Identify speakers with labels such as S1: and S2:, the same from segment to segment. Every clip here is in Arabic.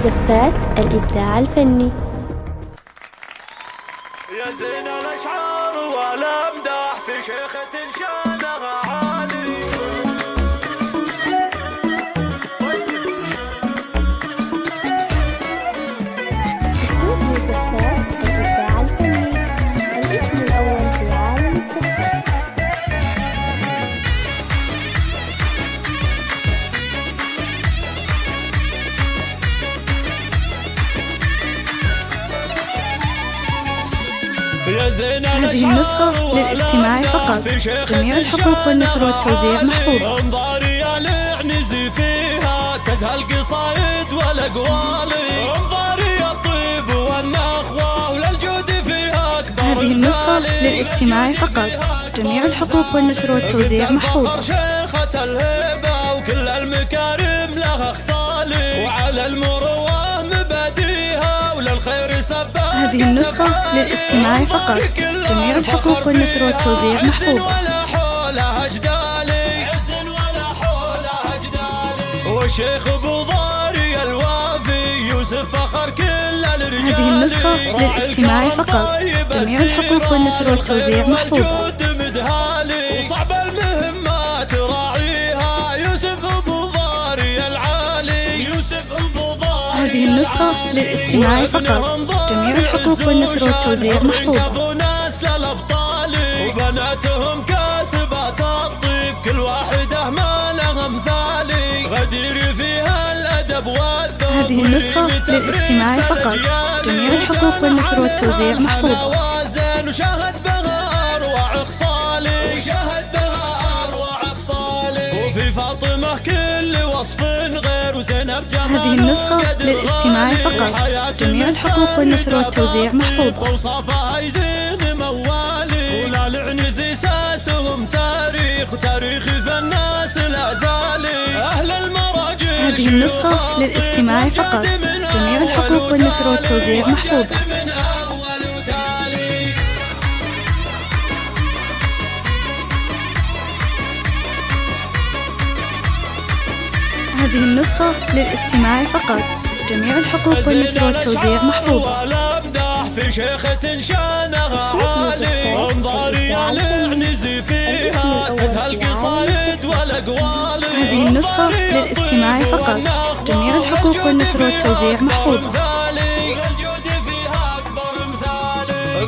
S1: زفات الإبداع الفني.
S2: يا زين الأشعار والأمداح في شيخة شانها عالي.
S1: استوديو زفات الإبداع الفني، الاسم الأول في عالم الزفات.
S3: هذه النسخة للاستماع فقط. جميع الحقوق والنشر والتوزيع محفوظة.
S2: انظاري العنزي فيها تزهى القصايد والأقوال. انظاري الطيب والنخوة وللجود فيها أكبر.
S3: هذه النسخة للاستماع فقط. جميع الحقوق والنشر والتوزيع محفوظة.
S2: شيخة الهبة وكل المكارم لها خصال. وعلى المروة مباديها وللخير سبا.
S3: هذه النسخة للاستماع فقط. جميع الحقوق والنشر والتوزيع محفوظة.
S2: وشيخ ابو ضاري الوافي يوسف فخر كل الرجال.
S3: هذه النسخة للاستماع فقط. جميع الحقوق والنشر والتوزيع محفوظة.
S2: وصعب المهمات راعيها يوسف ابو ضاري العالي. يوسف ابو ضاري.
S3: هذه النسخة للاستماع فقط. جميع الحقوق والنشر والتوزيع محفوظة.
S2: ناس للأبطال وبناتهم كاسبات الطيب. كل واحدة ما لها مثالي. غدير فيها الأدب والذوق.
S3: هذه النسخة للاستماع فقط. جميع الحقوق والنشر والتوزيع محفوظة.
S2: وشاهد بها أروع خصالي. وشاهد بها أروع خصالي. وفي فاطمة كل وصف غير وزينب جمال.
S3: هذه النسخة للاستماع فقط. جميع الحقوق والنشر والتوزيع محفوظة.
S2: وصفها يزين موالي. ولا العنزي ساسهم تاريخ وتاريخ فالناس لا زالي. أهل المراجل.
S3: هذه النسخة للاستماع فقط. جميع الحقوق والنشر والتوزيع محفوظة. هذه النسخة للاستماع فقط. جميع الحقوق والنشر والتوزيع محفوظة.
S2: في شيخة شانها عالي. انظاري العنزي فيها تزهى القصايد والأقوال.
S3: هذه النسخة للاستماع فقط. جميع الحقوق والنشر والتوزيع محفوظة.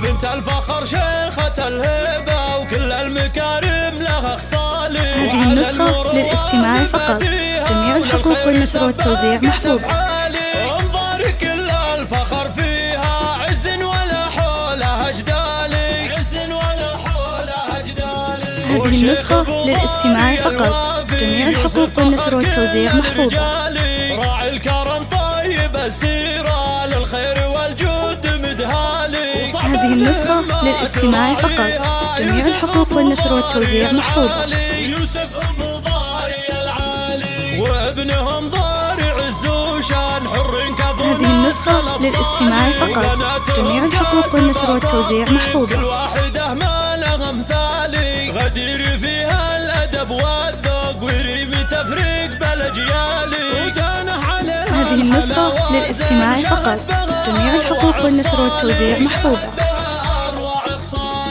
S2: بنت الفخر شيخة الهبة وكل المكارم لها خصال.
S3: هذه النسخة للاستماع فقط. جميع الحقوق والنشر والتوزيع محفوظة.
S2: انظر كل الفخر فيها عز ولا حولها جدالي. عز ولا حولها جدالي.
S3: هذه النسخة للاستماع فقط. جميع الحقوق والنشر والتوزيع محفوظة.
S2: راعي الكرم طيب السيرة للخير والجود مدهالي.
S3: هذه النسخة للاستماع فقط. جميع الحقوق والنشر والتوزيع محفوظة.
S2: يوسف ابو ضاري العالي. وابنهم ضاري عز وشان حر كفو.
S3: هذه النسخة للاستماع فقط. جميع الحقوق والنشر والتوزيع محفوظة.
S2: كل واحدة ما لها مثالي. غدير فيها الأدب والذوق ويريم تفريق بالأجيال.
S3: هذه النسخة للاستماع فقط. جميع الحقوق والنشر والتوزيع محفوظة.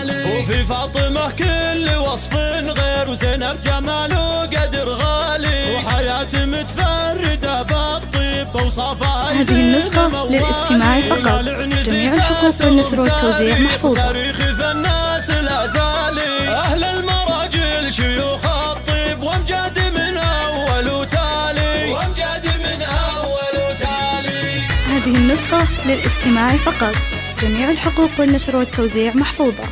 S2: وفي فاطمة كل وصف غير وزينب جماله قدر غالي. وحياة متفردة بالطيب وصفها.
S3: هذه النسخة للاستماع فقط. جميع الحقوق والنشر والتوزيع محفوظة.
S2: تاريخ فالناس لا زالي. أهل المراجل شيوخ الطيب وامجاد من أول وتالي. وامجاد من أول وتالي.
S3: هذه النسخة للاستماع فقط. جميع الحقوق والنشر والتوزيع محفوظة.